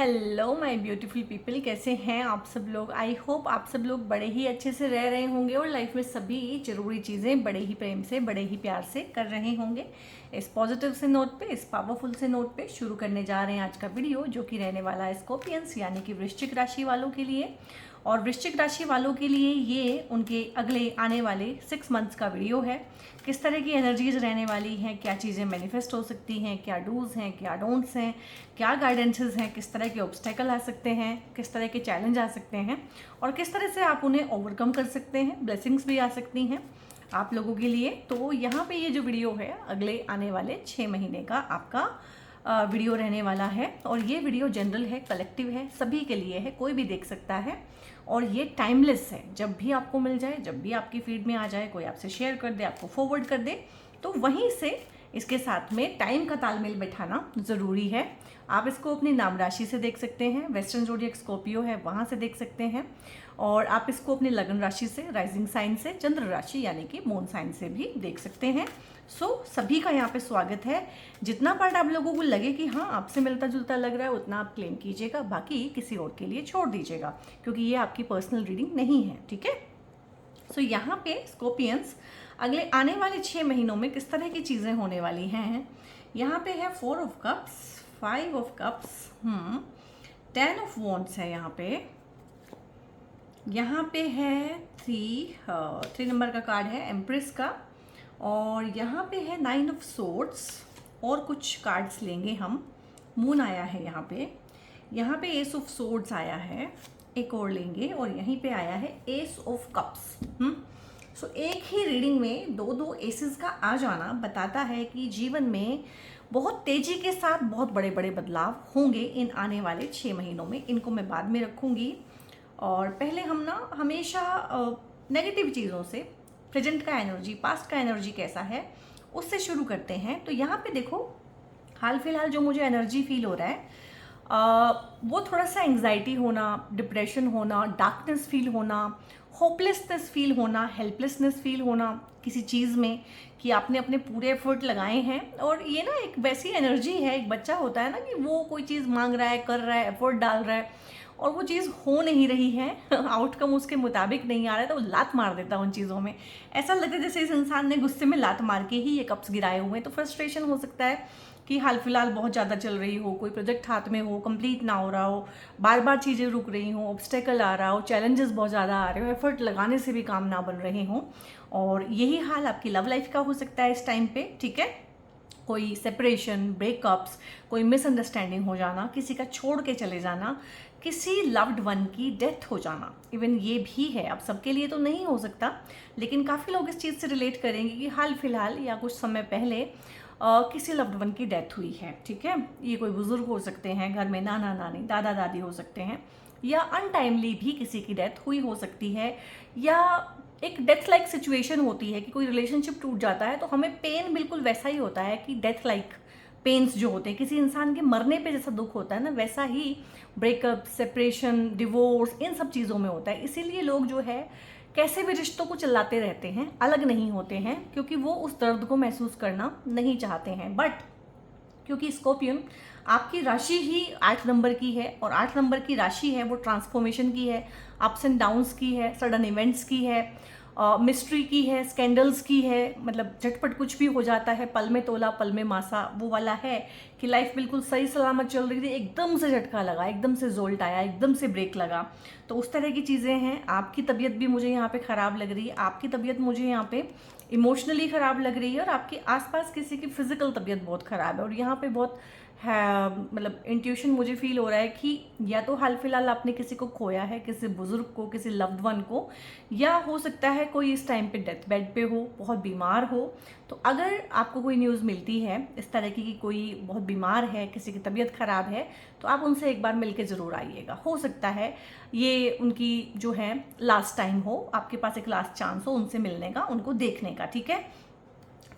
Hello my beautiful people, कैसे हैं आप सब लोग। आई होप आप सब लोग बड़े ही अच्छे से रह रहे होंगे और लाइफ में सभी ज़रूरी चीज़ें बड़े ही प्रेम से, बड़े ही प्यार से कर रहे होंगे। इस पॉजिटिव से नोट पे, इस पावरफुल से नोट पे शुरू करने जा रहे हैं आज का वीडियो, जो कि रहने वाला है स्कॉर्पियंस यानी कि वृश्चिक राशि वालों के लिए। और वृश्चिक राशि वालों के लिए ये उनके अगले आने वाले 6 मंथ्स का वीडियो है। किस तरह की एनर्जीज रहने वाली हैं, क्या चीज़ें मैनिफेस्ट हो सकती हैं, क्या डूज हैं, क्या डोंट्स हैं, क्या गाइडेंसेस हैं, किस तरह के ऑब्स्टेकल आ सकते हैं, किस तरह के चैलेंज आ सकते हैं और किस तरह से आप उन्हें ओवरकम कर सकते हैं। ब्लेसिंग्स भी आ सकती हैं आप लोगों के लिए। तो यहाँ पे ये जो वीडियो है अगले आने वाले 6 महीने का आपका वीडियो रहने वाला है। और ये वीडियो जनरल है, कलेक्टिव है, सभी के लिए है, कोई भी देख सकता है और ये टाइमलेस है। जब भी आपको मिल जाए, जब भी आपकी फीड में आ जाए, कोई आपसे शेयर कर दे, आपको फॉरवर्ड कर दे, तो वहीं से इसके साथ में टाइम का तालमेल बैठाना ज़रूरी है। आप इसको अपनी नाम राशि से देख सकते हैं, वेस्टर्न ज़ोडिएक स्कॉर्पियो है वहाँ से देख सकते हैं, और आप इसको अपनी लगन राशि से, राइजिंग साइन से, चंद्र राशि यानी कि मून साइन से भी देख सकते हैं। सभी का यहाँ पे स्वागत है। जितना पार्ट आप लोगों को लगे कि हाँ आपसे मिलता जुलता लग रहा है उतना आप क्लेम कीजिएगा, बाकी किसी और के लिए छोड़ दीजिएगा, क्योंकि ये आपकी पर्सनल रीडिंग नहीं है, ठीक है। यहाँ पे स्कॉर्पियंस अगले आने वाले 6 महीनों में किस तरह की चीज़ें होने वाली हैं। यहाँ पे है 4 of cups, 5 of cups, 10 of wands है यहाँ पे है 3 नंबर का कार्ड है एम्प्रेस का, और यहाँ पे है 9 ऑफ सोर्ड्स, और कुछ कार्ड्स लेंगे हम। मून आया है यहाँ पे एस ऑफ सोर्ड्स आया है, एक और लेंगे, और यहीं पे आया है एस ऑफ कप्स। एक ही रीडिंग में दो एसेस का आ जाना बताता है कि जीवन में बहुत तेजी के साथ बहुत बड़े बड़े बदलाव होंगे इन आने वाले 6 महीनों में। इनको मैं बाद में रखूँगी, और पहले हम ना हमेशा नेगेटिव चीज़ों से, प्रेजेंट का एनर्जी, पास्ट का एनर्जी कैसा है उससे शुरू करते हैं। तो यहाँ पे देखो, हाल फिलहाल जो मुझे एनर्जी फील हो रहा है वो थोड़ा सा एंग्जाइटी होना, डिप्रेशन होना, डार्कनेस फील होना, होपलेसनेस फील होना, हेल्पलेसनेस फील होना किसी चीज़ में, कि आपने अपने पूरे एफर्ट लगाए हैं। और ये ना एक वैसी एनर्जी है, एक बच्चा होता है ना कि वो कोई चीज़ मांग रहा है, कर रहा है, एफर्ट डाल रहा है, और वो चीज़ हो नहीं रही है, आउटकम उसके मुताबिक नहीं आ रहा है, तो वो लात मार देता है उन चीज़ों में। ऐसा लगता है जैसे इस इंसान ने गुस्से में लात मार के ही ये कप्स गिराए हुए हैं। तो फ्रस्ट्रेशन हो सकता है कि हाल फिलहाल बहुत ज़्यादा चल रही हो, कोई प्रोजेक्ट हाथ में हो, कंप्लीट ना हो रहा हो, बार बार चीज़ें रुक रही हो, ऑब्स्टेकल आ रहा हो, चैलेंजेस बहुत ज़्यादा आ रहे हो, एफर्ट लगाने से भी काम ना बन रहे हों। और यही हाल आपकी लव लाइफ का हो सकता है इस टाइम पे, ठीक है। कोई सेपरेशन, ब्रेकअप्स, कोई मिसअंडरस्टैंडिंग हो जाना, किसी का छोड़ के चले जाना, किसी लव्ड वन की डेथ हो जाना, इवन ये भी है। अब सबके लिए तो नहीं हो सकता, लेकिन काफ़ी लोग इस चीज़ से रिलेट करेंगे कि हाल फिलहाल या कुछ समय पहले किसी लव्ड वन की डेथ हुई है, ठीक है। ये कोई बुजुर्ग हो सकते हैं, घर में नाना नानी, दादा दादी हो सकते हैं, या अनटाइमली भी किसी की डेथ हुई हो सकती है, या एक डेथ लाइक सिचुएशन होती है कि कोई रिलेशनशिप टूट जाता है तो हमें पेन बिल्कुल वैसा ही होता है कि डेथ लाइक पेन्स जो होते हैं, किसी इंसान के मरने पे जैसा दुख होता है ना, वैसा ही ब्रेकअप, सेपरेशन, डिवोर्स, इन सब चीज़ों में होता है। इसीलिए लोग जो है कैसे भी रिश्तों को चलाते रहते हैं, अलग नहीं होते हैं, क्योंकि वो उस दर्द को महसूस करना नहीं चाहते हैं। बट क्योंकि स्कॉर्पियन आपकी राशि ही 8 नंबर की है, और 8 नंबर की राशि है वो ट्रांसफॉर्मेशन की है, अप्स एंड डाउन्स की है, सडन इवेंट्स की है, मिस्ट्री की है, स्कैंडल्स की है, मतलब झटपट कुछ भी हो जाता है, पल में तोला पल में मासा, वो वाला है कि लाइफ बिल्कुल सही सलामत चल रही थी, एकदम से झटका लगा, एकदम से जोल्ट आया, एकदम से ब्रेक लगा। तो उस तरह की चीज़ें हैं। आपकी तबीयत भी मुझे यहाँ पे ख़राब लग रही है, आपकी तबीयत मुझे यहाँ पे इमोशनली ख़राब लग रही है, और आपके आसपास किसी की फिजिकल तबीयत बहुत ख़राब है। और यहाँ पे बहुत है, मतलब इंट्यूशन मुझे फील हो रहा है कि या तो हाल फिलहाल आपने किसी को खोया है, किसी बुजुर्ग को, किसी लव्ड वन को, या हो सकता है कोई इस टाइम पे डेथ बेड पे हो, बहुत बीमार हो। तो अगर आपको कोई न्यूज़ मिलती है इस तरह की कि कोई बहुत बीमार है, किसी की तबीयत ख़राब है, तो आप उनसे एक बार मिल के ज़रूर आइएगा। हो सकता है ये उनकी जो है लास्ट टाइम हो, आपके पास एक लास्ट चांस हो उनसे मिलने का, उनको देखने का, ठीक है।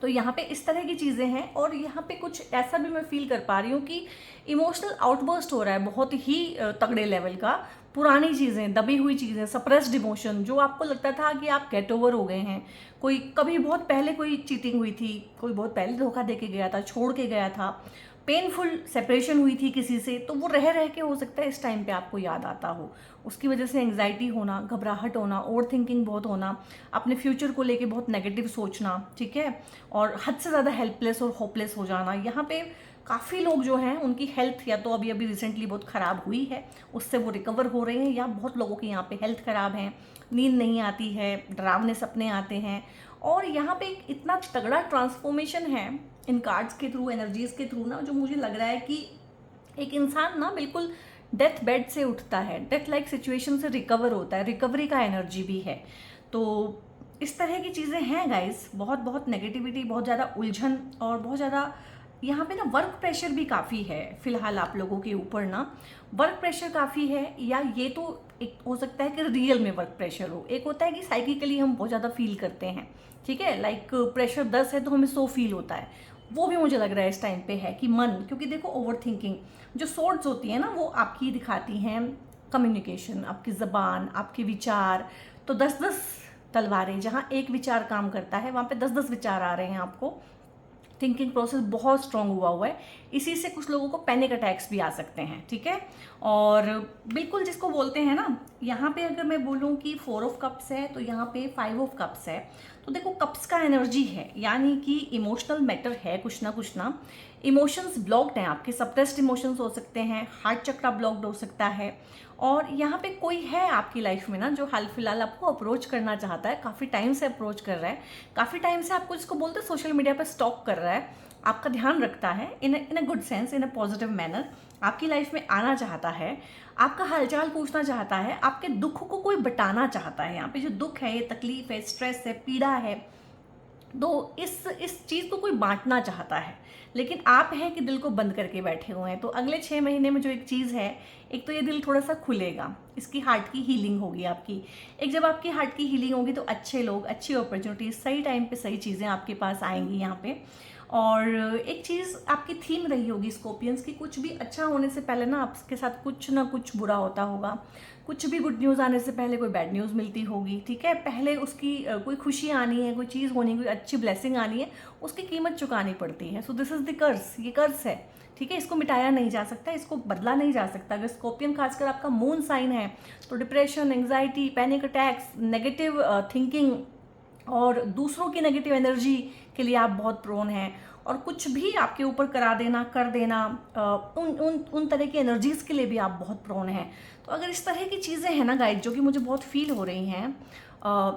तो यहाँ पे इस तरह की चीज़ें हैं। और यहाँ पे कुछ ऐसा भी मैं फील कर पा रही हूँ कि इमोशनल आउटबर्स्ट हो रहा है बहुत ही तगड़े लेवल का। पुरानी चीज़ें, दबी हुई चीज़ें, सप्रेस्ड इमोशन, जो आपको लगता था कि आप गेट ओवर हो गए हैं, कोई कभी बहुत पहले कोई चीटिंग हुई थी, कोई बहुत पहले धोखा दे के गया था, छोड़ के गया था, पेनफुल सेपरेशन हुई थी किसी से, तो वो रह रह के हो सकता है इस टाइम पे आपको याद आता हो। उसकी वजह से एंग्जाइटी होना, घबराहट होना, ओवर थिंकिंग बहुत होना, अपने फ्यूचर को लेके बहुत नेगेटिव सोचना, ठीक है, और हद से ज़्यादा हेल्पलेस और होपलेस हो जाना। यहाँ पे काफ़ी लोग जो हैं उनकी हेल्थ या तो अभी अभी रिसेंटली बहुत ख़राब हुई है, उससे वो रिकवर हो रहे हैं, या बहुत लोगों की यहाँ पे हेल्थ ख़राब है, नींद नहीं आती है, डरावने सपने आते हैं। और यहाँ पे एक इतना तगड़ा ट्रांसफॉर्मेशन है इन कार्ड्स के थ्रू, एनर्जीज़ के थ्रू ना, जो मुझे लग रहा है कि एक इंसान ना बिल्कुल डेथ बेड से उठता है, डेथ लाइक सिचुएशन से रिकवर होता है, रिकवरी का एनर्जी भी है। तो इस तरह की चीज़ें हैं गाइस, बहुत बहुत नेगेटिविटी, बहुत ज़्यादा उलझन, और बहुत ज़्यादा यहाँ पे ना वर्क प्रेशर भी काफ़ी है फिलहाल आप लोगों के ऊपर ना। वर्क प्रेशर काफ़ी है, या ये तो एक हो सकता है कि रियल में वर्क प्रेशर हो, एक होता है कि साइकिकली हम बहुत ज़्यादा फील करते हैं, ठीक है, लाइक प्रेशर 10 है तो हमें 100 फील होता है, वो भी मुझे लग रहा है इस टाइम पे है कि मन, क्योंकि देखो ओवर थिंकिंग जो सोर्ट्स होती है ना, वो आपकी दिखाती हैं कम्युनिकेशन, आपकी ज़बान, आपके विचार। तो 10-10 तलवारें, जहाँ एक विचार काम करता है वहाँ पे 10-10 विचार आ रहे हैं आपको। थिंकिंग प्रोसेस बहुत स्ट्रांग हुआ है, इसी से कुछ लोगों को पैनिक अटैक्स भी आ सकते हैं, ठीक है। और बिल्कुल जिसको बोलते हैं ना, यहाँ पे अगर मैं बोलूँ कि 4 ऑफ कप्स है तो यहाँ पे 5 ऑफ कप्स है। तो देखो कप्स का एनर्जी है, यानी कि इमोशनल मैटर है, कुछ ना इमोशंस ब्लॉक्ड हैं आपके, सप्रेस्ड इमोशंस हो सकते हैं, हार्ट चक्रा ब्लॉक्ड हो सकता है। और यहाँ पे कोई है आपकी लाइफ में ना जो हाल फिलहाल आपको अप्रोच करना चाहता है, काफ़ी टाइम से अप्रोच कर रहा है, काफ़ी टाइम से आपको जिसको बोलते हैं सोशल मीडिया पर स्टॉक कर रहा है, आपका ध्यान रखता है in a good sense, in a positive manner, आपकी लाइफ में आना चाहता है, आपका हालचाल पूछना चाहता है, आपके दुख को कोई बटाना चाहता है। यहाँ पे जो दुख है, ये तकलीफ है, स्ट्रेस है, पीड़ा है, तो इस चीज़ को कोई बांटना चाहता है, लेकिन आप हैं कि दिल को बंद करके बैठे हुए हैं। तो अगले 6 महीने में जो एक चीज़ है, एक तो ये दिल थोड़ा सा खुलेगा, इसकी हार्ट की हीलिंग होगी आपकी। एक जब आपकी हार्ट की हीलिंग होगी तो अच्छे लोग, अच्छी अपॉर्चुनिटीज, सही टाइम पे सही चीज़ें आपके पास आएंगी यहाँ पे। और एक चीज़ आपकी थीम रही होगी स्कॉर्पियंस की, कुछ भी अच्छा होने से पहले ना आपके साथ कुछ ना कुछ बुरा होता होगा, कुछ भी गुड न्यूज़ आने से पहले कोई बैड न्यूज़ मिलती होगी, ठीक है। पहले उसकी कोई खुशी आनी है, कोई चीज़ होनी, कोई अच्छी ब्लेसिंग आनी है, उसकी कीमत चुकानी पड़ती है। So this is the curse, ये कर्स है, ठीक है, इसको मिटाया नहीं जा सकता, इसको बदला नहीं जा सकता। अगर स्कॉर्पियन खासकर आपका मून साइन है तो depression, anxiety, panic attacks, negative thinking और दूसरों की नेगेटिव एनर्जी के लिए आप बहुत प्रोन हैं, और कुछ भी आपके ऊपर करा देना, कर देना, उन तरह की एनर्जीज़ के लिए भी आप बहुत प्रोन हैं। तो अगर इस तरह की चीज़ें हैं ना गाइड, जो कि मुझे बहुत फील हो रही हैं,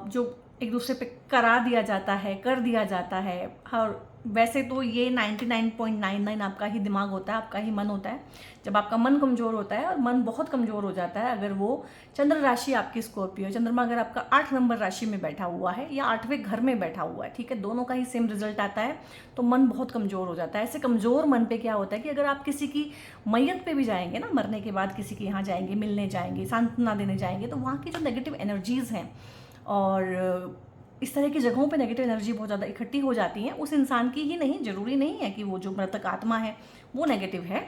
जो एक दूसरे पे करा दिया जाता है, कर दिया जाता है, और वैसे तो ये 99.99 आपका ही दिमाग होता है, आपका ही मन होता है। जब आपका मन कमज़ोर होता है, और मन बहुत कमज़ोर हो जाता है अगर वो चंद्र राशि आपकी स्कॉर्पियो, चंद्रमा अगर आपका 8 नंबर राशि में बैठा हुआ है या 8वें घर में बैठा हुआ है, ठीक है, दोनों का ही सेम रिजल्ट आता है, तो मन बहुत कमज़ोर हो जाता है। ऐसे कमज़ोर मन पे क्या होता है कि अगर आप किसी की मैयत पे भी जाएंगे ना, मरने के बाद किसी के यहाँ जाएंगे, मिलने जाएंगे, सांत्वना देने जाएंगे, तो वहाँ की जो नेगेटिव एनर्जीज़ हैं और इस तरह की जगहों पे नेगेटिव एनर्जी बहुत ज़्यादा इकट्ठी हो जाती है, उस इंसान की ही नहीं, ज़रूरी नहीं है कि वो जो मृतक आत्मा है वो नेगेटिव है,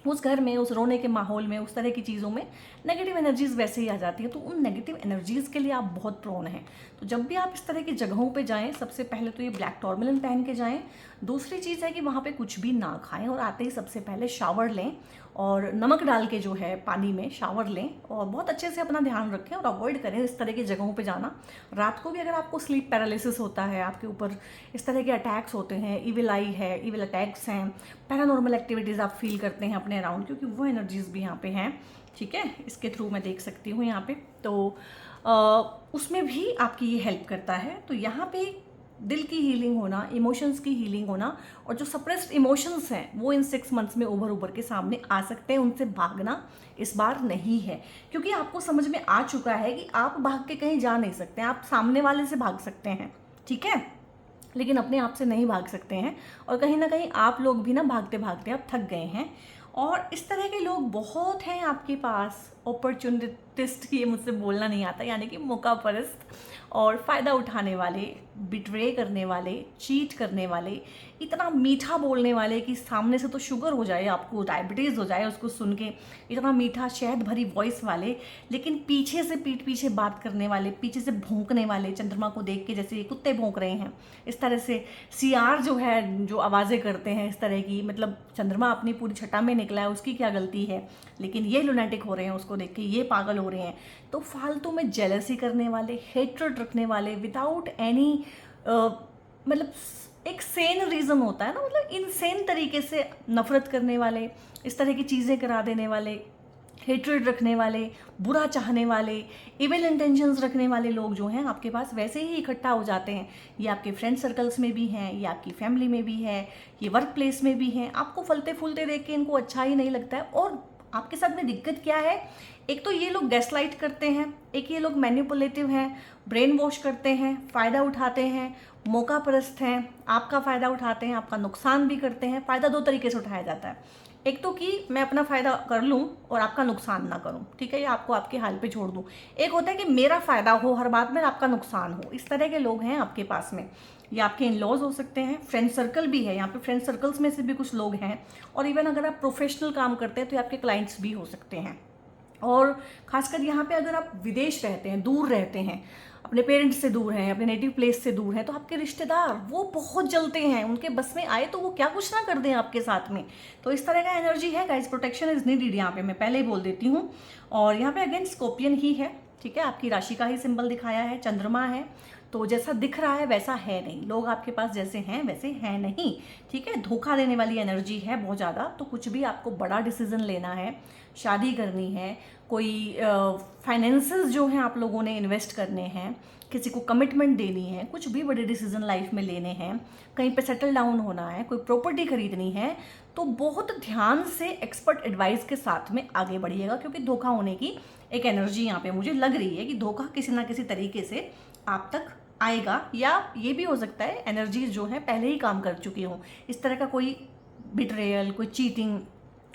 उस घर में, उस रोने के माहौल में, उस तरह की चीज़ों में नेगेटिव एनर्जीज़ वैसे ही आ जाती है। तो उन नेगेटिव एनर्जीज़ के लिए आप बहुत प्रोन हैं। तो जब भी आप इस तरह की जगहों पे जाएं, सबसे पहले तो ये ब्लैक टॉर्मलिन पहन के जाएं। दूसरी चीज़ है कि वहाँ पे कुछ भी ना खाएं, और आते ही सबसे पहले शावर लें, और नमक डाल के जो है पानी में शावर लें, और बहुत अच्छे से अपना ध्यान रखें और अवॉइड करें इस तरह की जगहों पे जाना। रात को भी अगर आपको स्लीप पैरालिसिस होता है, आपके ऊपर इस तरह के अटैक्स होते हैं, इविल आई है, इविल अटैक्स हैं, पैरानॉर्मल एक्टिविटीज़ आप फील करते हैं अपने अराउंड, क्योंकि वो एनर्जीज़ भी यहाँ पे हैं, ठीक है, इसके थ्रू मैं देख सकती हूँ यहाँ पे। तो उसमें भी आपकी ये हेल्प करता है। तो यहाँ पे दिल की हीलिंग होना, इमोशंस की हीलिंग होना, और जो सप्रेस्ड इमोशंस हैं वो इन 6 मंथ्स में उभर के सामने आ सकते हैं। उनसे भागना इस बार नहीं है, क्योंकि आपको समझ में आ चुका है कि आप भाग के कहीं जा नहीं सकते हैं। आप सामने वाले से भाग सकते हैं, ठीक है, लेकिन अपने आप से नहीं भाग सकते हैं। और कहीं ना कहीं आप लोग भी ना भागते भागते आप थक गए हैं, और इस तरह के लोग बहुत हैं आपके पास, अपॉर्चुनिटिस्ट, ये मुझसे बोलना नहीं आता, यानी कि मौका परस्त। और फ़ायदा उठाने वाले, बिट्रे करने वाले, चीट करने वाले, इतना मीठा बोलने वाले कि सामने से तो शुगर हो जाए, आपको डायबिटीज़ हो जाए उसको सुन के, इतना मीठा शहद भरी वॉइस वाले, लेकिन पीछे से पीठ पीछे बात करने वाले, पीछे से भौंकने वाले, चंद्रमा को देख के जैसे ये कुत्ते भौंक रहे हैं इस तरह से, सियार जो है जो आवाज़ें करते हैं इस तरह की, मतलब चंद्रमा अपनी पूरी छटा में निकला है, उसकी क्या गलती है, लेकिन ये लुनेटिक हो रहे हैं उसको देख के, ये पागल हो रहे हैं। तो फालतू में जेलसी करने वाले, हेट्रेड रखने वाले, विदाउट एनी मतलब एक सेन रीज़न होता है ना, मतलब इनसेन तरीके से नफरत करने वाले, इस तरह की चीज़ें करा देने वाले, हेट्रेड रखने वाले, बुरा चाहने वाले, इविल इंटेंशंस रखने वाले लोग जो हैं आपके पास वैसे ही इकट्ठा हो जाते हैं। ये आपके फ्रेंड सर्कल्स में भी हैं, ये आपकी फैमिली में भी है, ये वर्क प्लेस में भी हैं। आपको फलते फूलते देख के इनको अच्छा ही नहीं लगता है। और आपके साथ में दिक्कत क्या है, एक तो ये लोग गैसलाइट करते हैं, एक ये लोग मैनिपुलेटिव हैं, ब्रेन वॉश करते हैं, फ़ायदा उठाते हैं, मौका परस्त हैं, आपका फ़ायदा उठाते हैं, आपका नुकसान भी करते हैं। फ़ायदा दो तरीके से उठाया जाता है, एक तो कि मैं अपना फ़ायदा कर लूँ और आपका नुकसान ना करूँ, ठीक है, या आपको आपके हाल पे छोड़ दूँ। एक होता है कि मेरा फ़ायदा हो हर बात में, आपका नुकसान हो। इस तरह के लोग हैं आपके पास में। ये आपके इन लॉज हो सकते हैं, फ्रेंड सर्कल भी है, यहाँ पे फ्रेंड सर्कल्स में से भी कुछ लोग हैं, और इवन अगर आप प्रोफेशनल काम करते हैं तो ये आपके क्लाइंट्स भी हो सकते हैं। और खासकर यहाँ पे अगर आप विदेश रहते हैं, दूर रहते हैं, अपने पेरेंट्स से दूर हैं, अपने नेटिव प्लेस से दूर हैं, तो आपके रिश्तेदार वो बहुत जलते हैं, उनके बस में आए तो वो क्या कुछ ना कर दें आपके साथ में। तो इस तरह का एनर्जी है गाइस, प्रोटेक्शन इज नीडेड यहाँ पे, मैं पहले ही बोल देती हूँ। और यहाँ पे अगेन स्कॉर्पियन ही है, ठीक है, आपकी राशि का ही सिंबल दिखाया है, चंद्रमा है, तो जैसा दिख रहा है वैसा है नहीं, लोग आपके पास जैसे हैं वैसे हैं नहीं, ठीक है। धोखा देने वाली एनर्जी है बहुत ज़्यादा। तो कुछ भी आपको बड़ा डिसीजन लेना है, शादी करनी है, कोई फाइनेंसेस जो हैं आप लोगों ने इन्वेस्ट करने हैं, किसी को कमिटमेंट देनी है, कुछ भी बड़े डिसीजन लाइफ में लेने हैं, कहीं पे सेटल डाउन होना है, कोई प्रॉपर्टी खरीदनी है, तो बहुत ध्यान से एक्सपर्ट एडवाइस के साथ में आगे बढ़िएगा, क्योंकि धोखा होने की एक एनर्जी यहाँ पे मुझे लग रही है कि धोखा किसी ना किसी तरीके से आप तक आएगा। या ये भी हो सकता है एनर्जीज जो है पहले ही काम कर चुकी हों, इस तरह का कोई बिट्रेयल, कोई चीटिंग।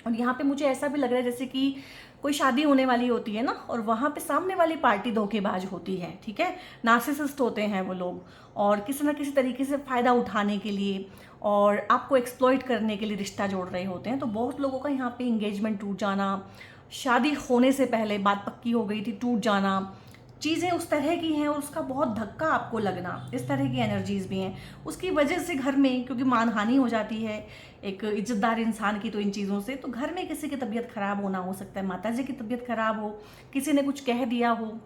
और यहाँ पे मुझे ऐसा भी लग रहा है जैसे कि कोई शादी होने वाली होती है ना, और वहाँ पे सामने वाली पार्टी धोखेबाज होती है, ठीक है, नार्सिसिस्ट होते हैं वो लोग, और किसी ना किसी तरीके से फ़ायदा उठाने के लिए और आपको एक्सप्लॉइट करने के लिए रिश्ता जोड़ रहे होते हैं। तो बहुत लोगों का यहाँ पे इंगेजमेंट टूट जाना, शादी होने से पहले बात पक्की हो गई थी टूट जाना, चीज़ें उस तरह की हैं और उसका बहुत धक्का आपको लगना, इस तरह की एनर्जीज भी हैं। उसकी वजह से घर में, क्योंकि मानहानि हो जाती है एक इज्जतदार इंसान की, तो इन चीज़ों से तो घर में किसी की तबीयत खराब होना हो सकता है, माताजी की तबीयत खराब हो, किसी ने कुछ कह दिया हो,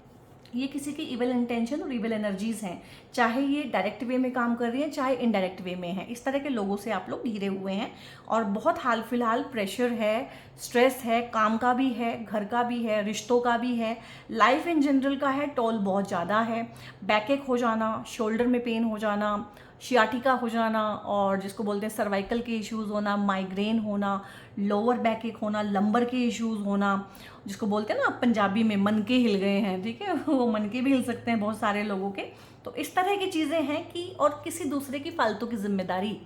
ये किसी की इविल इंटेंशन और इविल एनर्जीज हैं, चाहे ये डायरेक्ट वे में काम कर रही हैं चाहे इनडायरेक्ट वे में है। इस तरह के लोगों से आप लोग घिरे हुए हैं और बहुत हाल फिलहाल प्रेशर है, स्ट्रेस है, काम का भी है, घर का भी है, रिश्तों का भी है, लाइफ इन जनरल का है, टोल बहुत ज़्यादा है, बैकएक हो जाना, शोल्डर में पेन हो जाना, शियाटिका हो जाना, और जिसको बोलते हैं सर्वाइकल के इश्यूज़ होना, माइग्रेन होना, लोअर बैक एक होना, लंबर के इश्यूज़ होना, जिसको बोलते हैं ना पंजाबी में मन के हिल गए हैं, ठीक है, वो मन के भी हिल सकते हैं बहुत सारे लोगों के। तो इस तरह की चीज़ें हैं कि, और किसी दूसरे की फालतू की जिम्मेदारी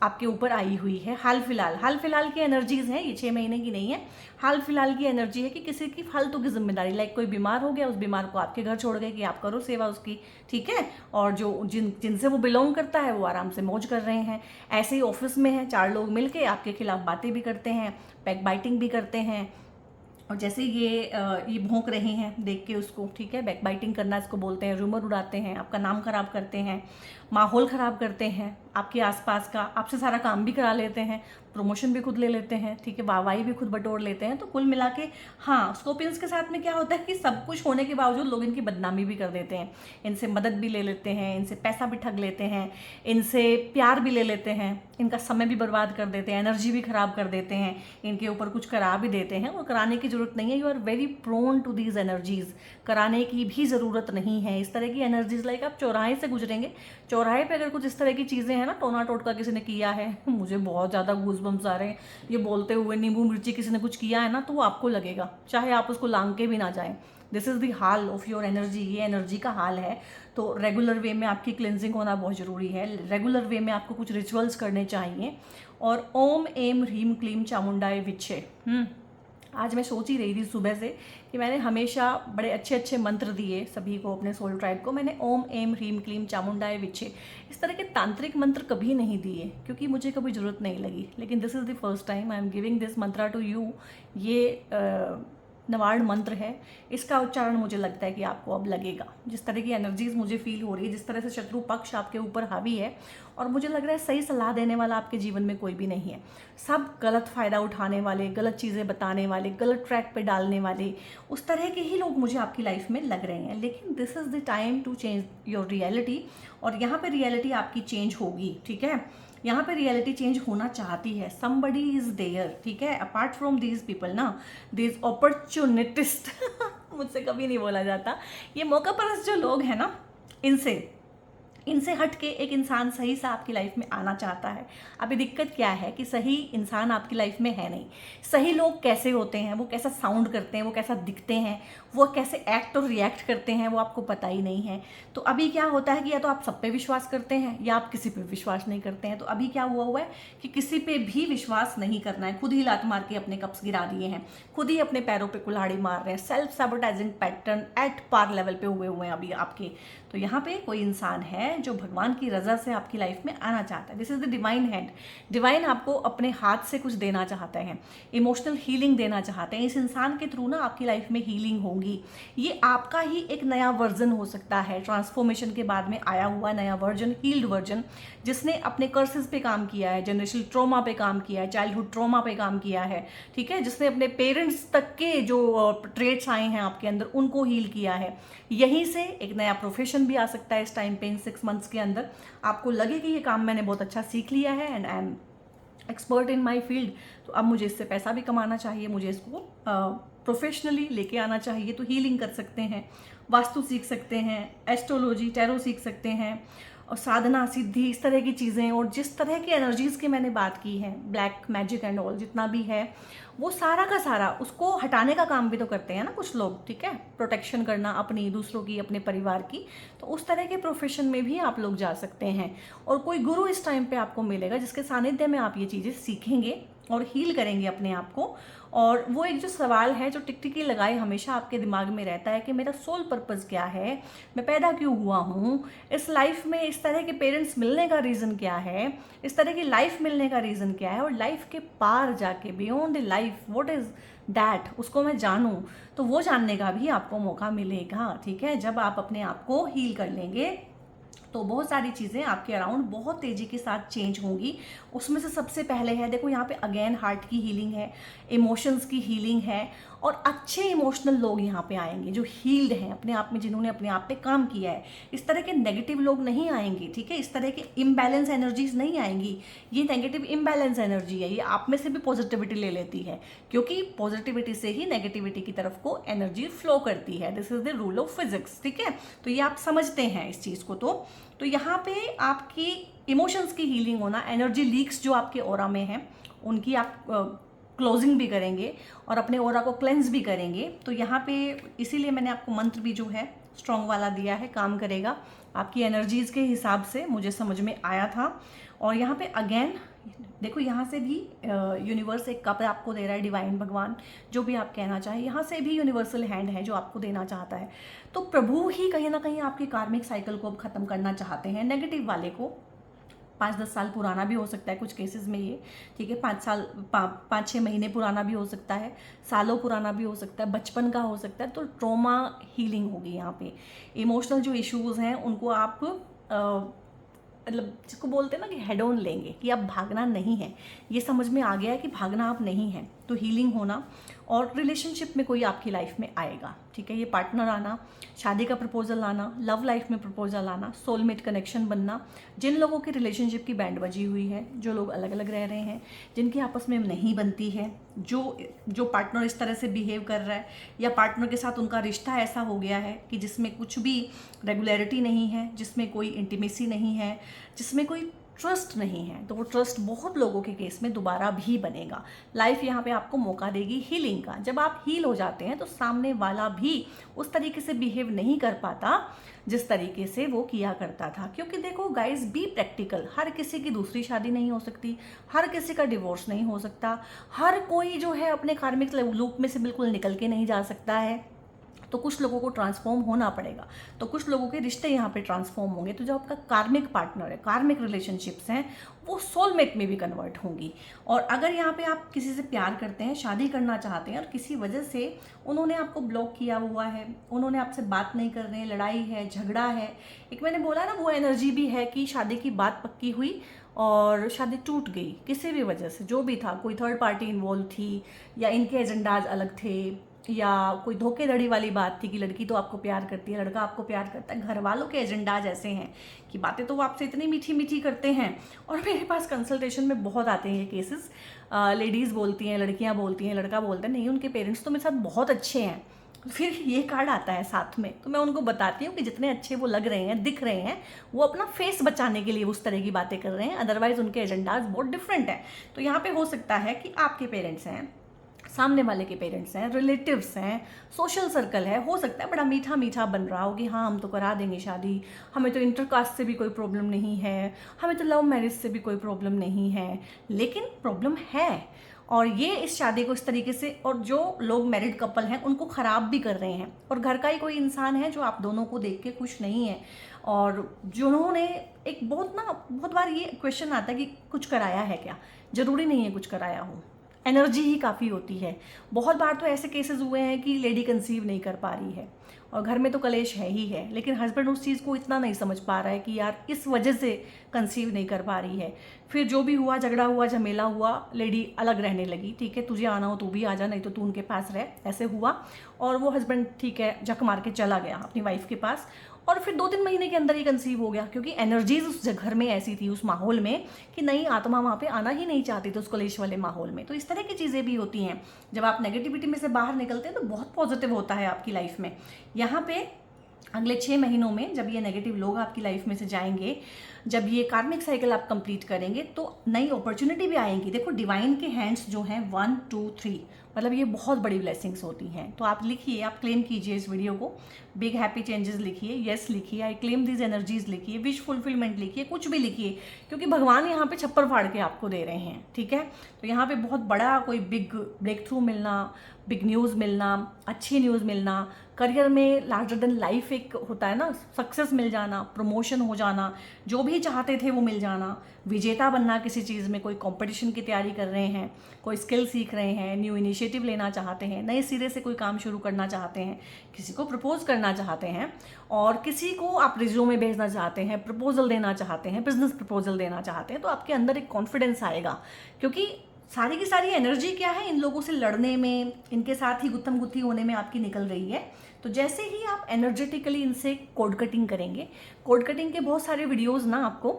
आपके ऊपर आई हुई है। हाल फिलहाल की एनर्जीज हैं, ये 6 महीने की नहीं है, हाल फिलहाल की एनर्जी है कि किसी की फालतू की जिम्मेदारी, लाइक कोई बीमार हो गया, उस बीमार को आपके घर छोड़ गए कि आप करो सेवा उसकी, ठीक है, और जो जिनसे वो बिलोंग करता है वो आराम से मौज कर रहे हैं। ऐसे ही ऑफिस में है, 4 लोग मिलके आपके खिलाफ बातें भी करते हैं, बैक बाइटिंग भी करते हैं, और जैसे ये भौंक रहे हैं देख के उसको, ठीक है, बैक बाइटिंग करना इसको बोलते हैं, रूमर उड़ाते हैं, आपका नाम खराब करते हैं, माहौल ख़राब करते हैं आपके आसपास का, आपसे सारा काम भी करा लेते हैं, प्रमोशन भी खुद ले लेते हैं, ठीक है, वाहवाही भी खुद बटोर लेते हैं। तो कुल मिला के हाँ, स्कॉर्पियंस के साथ में क्या होता है कि सब कुछ होने के बावजूद लोग इनकी बदनामी भी कर देते हैं, इनसे मदद भी ले लेते हैं, इनसे पैसा भी ठग लेते हैं, इनसे प्यार भी ले लेते हैं, इनका समय भी बर्बाद कर देते हैं, एनर्जी भी ख़राब कर देते हैं, इनके ऊपर कुछ करा भी देते हैं, और कराने की ज़रूरत नहीं है। You are very prone to these energies, कराने की भी ज़रूरत नहीं है। इस तरह की एनर्जीज़, लाइक आप चौराहे से गुजरेंगे, चौराहे पे अगर कुछ इस तरह की चीज़ें हैं ना, टोना टोटका किसी ने किया है, मुझे बहुत ज़्यादा गूज़बम्स आ रहे हैं ये बोलते हुए, नींबू मिर्ची किसी ने कुछ किया है ना, तो वो आपको लगेगा, चाहे आप उसको लांग के भी ना जाएं। This is the hall of your energy, ये एनर्जी का हाल है। तो रेगुलर वे में आपकी क्लिनजिंग होना बहुत ज़रूरी है, रेगुलर वे में आपको कुछ रिचुअल्स करने चाहिए। और ओम एम ह्रीम क्लीम चामुंडाय विच्छे, आज मैं सोच ही रही थी सुबह से कि मैंने हमेशा बड़े अच्छे अच्छे मंत्र दिए सभी को, अपने सोल ट्राइब को। मैंने ओम एम ह्रीम क्लीम चामुंडाय विच्छे इस तरह के तांत्रिक मंत्र कभी नहीं दिए, क्योंकि मुझे कभी ज़रूरत नहीं लगी। लेकिन this is the first time I am giving this mantra to you. ये नवार्ण मंत्र है, इसका उच्चारण मुझे लगता है कि आपको अब लगेगा। जिस तरह की एनर्जीज मुझे फील हो रही है, जिस तरह से शत्रु पक्ष आपके ऊपर हावी है, और मुझे लग रहा है सही सलाह देने वाला आपके जीवन में कोई भी नहीं है। सब गलत फ़ायदा उठाने वाले, गलत चीज़ें बताने वाले, गलत ट्रैक पे डालने वाले, उस तरह के ही लोग मुझे आपकी लाइफ में लग रहे हैं। लेकिन this is the time to change your reality, और यहाँ पे रियलिटी आपकी चेंज होगी, ठीक है। यहाँ पे रियलिटी चेंज होना चाहती है, समबडी इज देयर, ठीक है। अपार्ट फ्रॉम दीज पीपल ना, दीज अपॉर्चुनिटिस्ट मुझसे कभी नहीं बोला जाता, ये मौका परस्त जो लोग हैं ना, इनसे हट के एक इंसान सही सा आपकी लाइफ में आना चाहता है। अभी दिक्कत क्या है कि सही इंसान आपकी लाइफ में है नहीं। सही लोग कैसे होते हैं, वो कैसा साउंड करते हैं, वो कैसा दिखते हैं, वो कैसे एक्ट और रिएक्ट करते हैं, वो आपको पता ही नहीं है। तो अभी क्या होता है कि या तो आप सब पे विश्वास करते हैं या आप किसी पे विश्वास नहीं करते हैं। तो अभी क्या हुआ है कि किसी पे भी विश्वास नहीं करना है। खुद ही लात मार के अपने कप्स गिरा दिए हैं, खुद ही अपने पैरों पे कुल्हाड़ी मार रहे हैं। Self sabotaging pattern at par level पे हुए हैं अभी आपके। तो यहाँ पे कोई इंसान है जो भगवान की रजा से आपकी लाइफ में आना चाहता है। This is the divine hand. Divine आपको अपने हाथ से कुछ देना चाहते हैं, इमोशनल हीलिंग देना चाहते हैं। इस इंसान के थ्रू ना आपकी लाइफ में हीलिंग होगी। ये आपका ही एक नया वर्जन हो सकता है, ट्रांसफॉर्मेशन के बाद में आया हुआ नया वर्जन, हील्ड वर्जन, जिसने अपने कर्सेस पे काम किया है, जनरेशनल ट्रॉमा पे काम किया है, चाइल्डहुड ट्रॉमा पे काम किया है, ठीक है। जिसने अपने पेरेंट्स तक के जो ट्रेट्स आए हैं आपके अंदर, उनको हील किया है। यहीं से एक नया प्रोफेशन भी आ सकता है इस टाइम पे, इन 6 मंथ्स के अंदर। आपको लगे कि ये काम मैंने बहुत अच्छा सीख लिया है and I am expert in my field, तो अब मुझे इससे पैसा भी कमाना चाहिए, मुझे इसको प्रोफेशनली लेके आना चाहिए। तो हीलिंग कर सकते हैं, वास्तु सीख सकते हैं, एस्ट्रोलॉजी टैरो सीख सकते हैं, और साधना सिद्धि, इस तरह की चीज़ें। और जिस तरह की एनर्जीज़ की मैंने बात की है, ब्लैक मैजिक एंड ऑल जितना भी है, वो सारा का सारा उसको हटाने का काम भी तो करते हैं ना कुछ लोग, ठीक है। प्रोटेक्शन करना अपनी, दूसरों की, अपने परिवार की। तो उस तरह के प्रोफेशन में भी आप लोग जा सकते हैं। और कोई गुरु इस टाइम पे आपको मिलेगा जिसके सानिध्य में आप ये चीज़ें सीखेंगे और हील करेंगे अपने आप को। और वो एक जो सवाल है जो टिकटिकी लगाए हमेशा आपके दिमाग में रहता है कि मेरा सोल पर्पस क्या है, मैं पैदा क्यों हुआ हूँ इस लाइफ में, इस तरह के पेरेंट्स मिलने का रीज़न क्या है, इस तरह की लाइफ मिलने का रीज़न क्या है, और लाइफ के पार जाके beyond the life what is that, उसको मैं जानूँ। तो वो जानने का भी आपको मौका मिलेगा, ठीक है। जब आप अपने आप को हील कर लेंगे तो बहुत सारी चीज़ें आपके अराउंड बहुत तेज़ी के साथ चेंज होंगी। उसमें से सबसे पहले है, देखो यहाँ पे अगेन हार्ट की हीलिंग है, इमोशंस की हीलिंग है, और अच्छे इमोशनल लोग यहाँ पे आएंगे जो हील्ड हैं अपने आप में, जिन्होंने अपने आप पे काम किया है। इस तरह के नेगेटिव लोग नहीं आएंगे, ठीक है। इस तरह के इम्बैलेंस एनर्जीज नहीं आएंगी। ये नेगेटिव इम्बैलेंस एनर्जी है, ये आप में से भी पॉजिटिविटी ले लेती है, क्योंकि पॉजिटिविटी से ही नेगेटिविटी की तरफ को एनर्जी फ्लो करती है। This is the rule of physics, ठीक है। तो ये आप समझते हैं इस चीज़ को। तो यहाँ पे आपकी इमोशंस की हीलिंग होना, एनर्जी लीक्स जो आपके ऑरा में हैं उनकी आप क्लोजिंग भी करेंगे और अपने ऑरा को क्लेंज भी करेंगे। तो यहाँ पे इसीलिए मैंने आपको मंत्र भी जो है स्ट्रॉन्ग वाला दिया है, काम करेगा आपकी एनर्जीज़ के हिसाब से, मुझे समझ में आया था। और यहाँ पे अगेन देखो, यहाँ से भी यूनिवर्स एक कप आपको दे रहा है, डिवाइन भगवान जो भी आप कहना चाहें, यहाँ से भी यूनिवर्सल हैंड है जो आपको देना चाहता है। तो प्रभु ही कहीं ना कहीं आपके कार्मिक साइकिल को अब ख़त्म करना चाहते हैं, नेगेटिव वाले को। 5-10 साल पुराना भी हो सकता है कुछ केसेस में ये, ठीक है। 5-6 महीने पुराना भी हो सकता है, सालों पुराना भी हो सकता है, बचपन का हो सकता है। तो ट्रॉमा हीलिंग होगी यहाँ पे। इमोशनल जो इश्यूज़ हैं उनको आप मतलब जिसको बोलते हैं ना कि हेड ऑन लेंगे, कि अब भागना नहीं है। ये समझ में आ गया है कि भागना आप नहीं है, तो हीलिंग होना। और रिलेशनशिप में कोई आपकी लाइफ में आएगा, ठीक है। ये पार्टनर आना, शादी का प्रपोजल आना, लव लाइफ में प्रपोजल आना, सोलमेट कनेक्शन बनना। जिन लोगों की रिलेशनशिप की बैंड बजी हुई है, जो लोग अलग अलग रह रहे हैं, जिनकी आपस में नहीं बनती है, जो पार्टनर इस तरह से बिहेव कर रहा है, या पार्टनर के साथ उनका रिश्ता ऐसा हो गया है कि जिसमें कुछ भी रेगुलरिटी नहीं है, जिसमें कोई इंटीमेसी नहीं है, जिसमें कोई ट्रस्ट नहीं है, तो वो ट्रस्ट बहुत लोगों के केस में दोबारा भी बनेगा। लाइफ यहाँ पे आपको मौका देगी हीलिंग का। जब आप हील हो जाते हैं तो सामने वाला भी उस तरीके से बिहेव नहीं कर पाता जिस तरीके से वो किया करता था। क्योंकि देखो गाइज, बी प्रैक्टिकल, हर किसी की दूसरी शादी नहीं हो सकती, हर किसी का डिवोर्स नहीं हो सकता, हर कोई जो है अपने कार्मिक लूप में से बिल्कुल निकल के नहीं जा सकता है। तो कुछ लोगों को ट्रांसफॉर्म होना पड़ेगा, तो कुछ लोगों के रिश्ते यहाँ पे ट्रांसफॉर्म होंगे। तो जो आपका कार्मिक पार्टनर है, कार्मिक रिलेशनशिप्स हैं, वो सोलमेट में भी कन्वर्ट होंगी। और अगर यहाँ पे आप किसी से प्यार करते हैं, शादी करना चाहते हैं और किसी वजह से उन्होंने आपको ब्लॉक किया हुआ है, उन्होंने आपसे बात नहीं कर रहे हैं, लड़ाई है, झगड़ा है, एक मैंने बोला ना वो एनर्जी भी है कि शादी की बात पक्की हुई और शादी टूट गई किसी भी वजह से, जो भी था, कोई थर्ड पार्टी इन्वॉल्व थी या इनके एजेंडाज अलग थे या कोई धोखेधड़ी वाली बात थी कि लड़की तो आपको प्यार करती है, लड़का आपको प्यार करता है। घर वालों के एजेंडाज ऐसे हैं कि बातें तो वो आपसे इतनी मीठी मीठी करते हैं। और मेरे पास कंसल्टेशन में बहुत आते हैं ये केसेस, लेडीज़ बोलती हैं, लड़कियां बोलती हैं, लड़का बोलता है नहीं उनके पेरेंट्स तो मेरे साथ बहुत अच्छे हैं। फिर ये कार्ड आता है साथ में, तो मैं उनको बताती हूँ कि जितने अच्छे वो लग रहे हैं, दिख रहे हैं, वो अपना फेस बचाने के लिए उस तरह की बातें कर रहे हैं, अदरवाइज उनके एजेंडाज बहुत डिफरेंट हैं। तो यहाँ पे हो सकता है कि आपके पेरेंट्स हैं, सामने वाले के पेरेंट्स हैं, रिलेटिव्स हैं, सोशल सर्कल है, हो सकता है बड़ा मीठा मीठा बन रहा हो कि हाँ हम तो करा देंगे शादी, हमें तो इंटरकास्ट से भी कोई प्रॉब्लम नहीं है, हमें तो लव मैरिज से भी कोई प्रॉब्लम नहीं है, लेकिन प्रॉब्लम है। और ये इस शादी को इस तरीके से, और जो लोग मैरिड कपल हैं उनको ख़राब भी कर रहे हैं। और घर का ही कोई इंसान है जो आप दोनों को देख के खुश नहीं है, और जिन्होंने एक बहुत बार ये क्वेश्चन आता है कि कुछ कराया है क्या। ज़रूरी नहीं है कुछ कराया हो, एनर्जी ही काफ़ी होती है। बहुत बार तो ऐसे केसेस हुए हैं कि लेडी कंसीव नहीं कर पा रही है और घर में तो कलेश है ही है, लेकिन हस्बैंड उस चीज़ को इतना नहीं समझ पा रहा है कि यार इस वजह से कंसीव नहीं कर पा रही है। फिर जो भी हुआ, झगड़ा हुआ, झमेला हुआ, लेडी अलग रहने लगी, ठीक है तुझे आना हो तू भी आ जा, नहीं तो तू उनके पास रह, ऐसे हुआ। और वो हस्बैंड ठीक है झक मार के चला गया अपनी वाइफ के पास, और फिर 2-3 महीने के अंदर ही कंसीव हो गया, क्योंकि एनर्जीज उस घर में ऐसी थी, उस माहौल में, कि नई आत्मा वहाँ पे आना ही नहीं चाहती थी उस कलेश वाले माहौल में। तो इस तरह की चीज़ें भी होती हैं। जब आप नेगेटिविटी में से बाहर निकलते हैं तो बहुत पॉजिटिव होता है आपकी लाइफ में। यहाँ पे अगले 6 महीनों में जब ये नेगेटिव लोग आपकी लाइफ में से जाएंगे, जब ये कार्मिक साइकिल आप कंप्लीट करेंगे, तो नई अपॉर्चुनिटी भी आएंगी। देखो डिवाइन के हैंड्स जो हैं 1 2 3, मतलब ये बहुत बड़ी ब्लेसिंग्स होती हैं। तो आप लिखिए, आप क्लेम कीजिए इस वीडियो को, बिग हैप्पी चेंजेस लिखिए, यस लिखिए, आई क्लेम दीज एनर्जीज लिखिए, विश फुलफिलमेंट लिखिए, कुछ भी लिखिए, क्योंकि भगवान यहाँ पे छप्पर फाड़ के आपको दे रहे हैं, ठीक है। तो यहाँ पे बहुत बड़ा कोई बिग ब्रेक थ्रू मिलना, बिग न्यूज़ मिलना, अच्छी न्यूज़ मिलना, करियर में लार्जर देन लाइफ एक होता है ना, सक्सेस मिल जाना, प्रमोशन हो जाना, जो भी चाहते थे वो मिल जाना, विजेता बनना किसी चीज़ में, कोई कंपटीशन की तैयारी कर रहे हैं, कोई स्किल सीख रहे हैं, न्यू इनिशिएटिव लेना चाहते हैं, नए सिरे से कोई काम शुरू करना चाहते हैं, किसी को प्रपोज करना चाहते हैं, और किसी को आप रिज्यूमे भेजना चाहते हैं, प्रपोजल देना चाहते हैं, बिजनेस प्रपोजल देना चाहते हैं, तो आपके अंदर एक कॉन्फिडेंस आएगा। क्योंकि सारी की सारी एनर्जी क्या है, इन लोगों से लड़ने में, इनके साथ ही गुत्थम गुत्थी होने में आपकी निकल रही है। तो जैसे ही आप एनर्जेटिकली इनसे कोड कटिंग करेंगे, कोड कटिंग के बहुत सारे वीडियोस ना आपको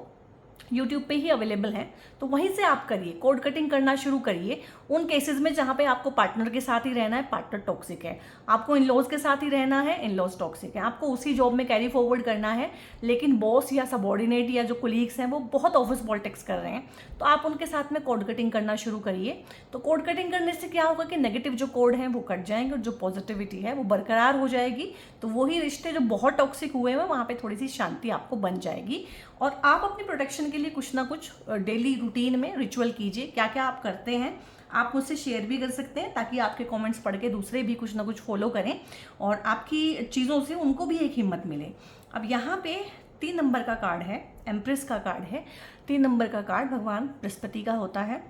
यूट्यूब पे ही अवेलेबल हैं, तो वहीं से आप करिए, कोड कटिंग करना शुरू करिए। उन केसेस में जहाँ पे आपको पार्टनर के साथ ही रहना है, पार्टनर टॉक्सिक है, आपको इन लॉज के साथ ही रहना है, इन लॉज टॉक्सिक है, आपको उसी जॉब में कैरी फॉरवर्ड करना है, लेकिन बॉस या सबॉर्डिनेट या जो कोलीग्स हैं वो बहुत ऑफिस पॉलिटिक्स कर रहे हैं, तो आप उनके साथ में कोड कटिंग करना शुरू करिए। तो कोड कटिंग करने से क्या होगा कि नेगेटिव जो कोड हैं वो कट जाएंगे और जो पॉजिटिविटी है वो बरकरार हो जाएगी। तो वही रिश्ते जो बहुत टॉक्सिक हुए हैं वहाँ पर थोड़ी सी शांति आपको बन जाएगी। और आप अपनी प्रोटेक्शन के लिए कुछ ना कुछ डेली रूटीन में रिचुअल कीजिए। क्या क्या आप करते हैं आप मुझसे शेयर भी कर सकते हैं, ताकि आपके कमेंट्स पढ़ के दूसरे भी कुछ ना कुछ फॉलो करें और आपकी चीज़ों से उनको भी एक हिम्मत मिले। अब यहाँ पे 3 नंबर का कार्ड है, एम्प्रेस का कार्ड है। 3 नंबर का कार्ड भगवान बृहस्पति का होता है।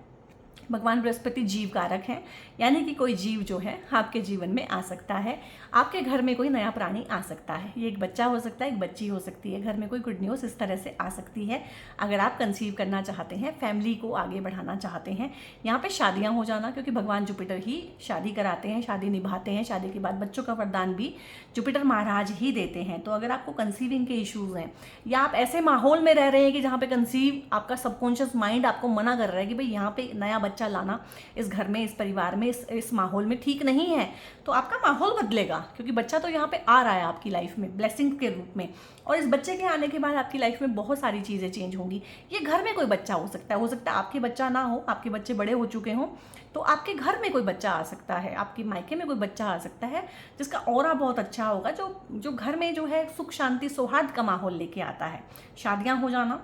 भगवान बृहस्पति जीव कारक हैं, यानी कि कोई जीव जो है आपके जीवन में आ सकता है, आपके घर में कोई नया प्राणी आ सकता है। ये एक बच्चा हो सकता है, एक बच्ची हो सकती है, घर में कोई गुड न्यूज़ इस तरह से आ सकती है। अगर आप कंसीव करना चाहते हैं, फैमिली को आगे बढ़ाना चाहते हैं, यहाँ पे शादियाँ हो जाना, क्योंकि भगवान जुपिटर ही शादी कराते हैं, शादी निभाते हैं, शादी के बाद बच्चों का वरदान भी जुपिटर महाराज ही देते हैं। तो अगर आपको कंसीविंग के इश्यूज़ हैं या आप ऐसे माहौल में रह रहे हैं कि जहाँ पे कंसीव, आपका सबकॉन्शियस माइंड आपको मना कर रहा है कि भाई यहाँ पे नया बच्चा बच्चा लाना इस घर में, इस परिवार में, इस माहौल में ठीक नहीं है, तो आपका माहौल बदलेगा, क्योंकि बच्चा तो यहाँ पे आ रहा है आपकी लाइफ में ब्लेसिंग के रूप में। और इस बच्चे के आने के बाद आपकी लाइफ में बहुत सारी चीज़ें चेंज होंगी। ये घर में कोई बच्चा हो सकता है आपके बच्चा ना हो, आपके बच्चे बड़े हो चुके हों, तो आपके घर में कोई बच्चा आ सकता है, आपके मायके में कोई बच्चा आ सकता है जिसका ऑरा बहुत अच्छा होगा, जो घर में जो है सुख शांति सौहार्द का माहौल लेके आता है। शादियां हो जाना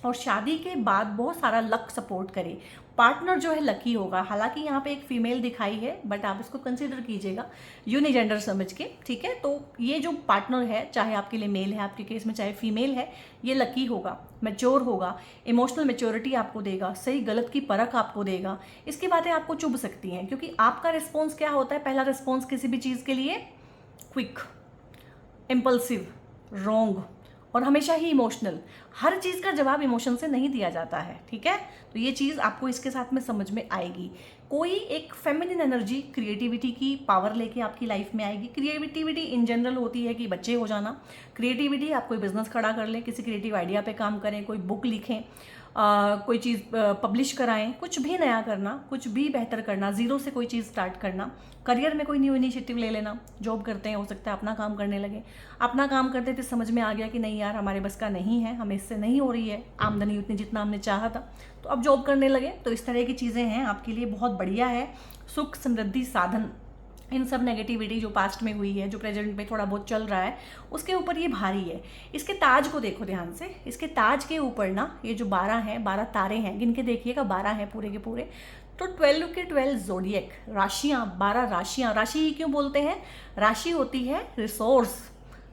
और शादी के बाद बहुत सारा लक सपोर्ट करे, पार्टनर जो है लकी होगा। हालांकि यहाँ पे एक फीमेल दिखाई है, बट आप इसको कंसीडर कीजिएगा यूनिजेंडर समझ के, ठीक है। तो ये जो पार्टनर है, चाहे आपके लिए मेल है, आपके केस में चाहे फीमेल है, ये लकी होगा, मैच्योर होगा, इमोशनल मैच्योरिटी आपको देगा, सही गलत की परख आपको देगा। इसकी बातें आपको चुभ सकती हैं, क्योंकि आपका रिस्पॉन्स क्या होता है, पहला रिस्पॉन्स किसी भी चीज़ के लिए क्विक, इम्पल्सिव, रॉन्ग और हमेशा ही इमोशनल। हर चीज़ का जवाब इमोशन से नहीं दिया जाता है, ठीक है। तो ये चीज़ आपको इसके साथ में समझ में आएगी। कोई एक फेमिनिन एनर्जी क्रिएटिविटी की पावर लेके आपकी लाइफ में आएगी। क्रिएटिविटी इन जनरल होती है कि बच्चे हो जाना, क्रिएटिविटी आप कोई बिजनेस खड़ा कर लें, किसी क्रिएटिव आइडिया पे काम करें, कोई बुक लिखें, कोई चीज़ पब्लिश कराएं, कुछ भी नया करना, कुछ भी बेहतर करना, ज़ीरो से कोई चीज़ स्टार्ट करना, करियर में कोई न्यू इनिशिएटिव ले लेना। जॉब करते हैं, हो सकता है अपना काम करने लगे, अपना काम करते थे समझ में आ गया कि नहीं यार हमारे बस का नहीं है, हमें इससे नहीं हो रही है आमदनी उतनी जितना हमने चाहा था, तो अब जॉब करने लगे। तो इस तरह की चीज़ें हैं आपके लिए, बहुत बढ़िया है। सुख समृद्धि साधन, इन सब नेगेटिविटी जो पास्ट में हुई है, जो प्रेजेंट में थोड़ा बहुत चल रहा है, उसके ऊपर ये भारी है। इसके ताज को देखो ध्यान से, इसके ताज के ऊपर ना ये जो 12 हैं, 12 तारे हैं, गिन के देखिएगा, 12 हैं पूरे के पूरे। तो 12 के 12 जोडियक राशियाँ, 12 राशियाँ। राशि ही क्यों बोलते हैं, राशि होती है रिसोर्स,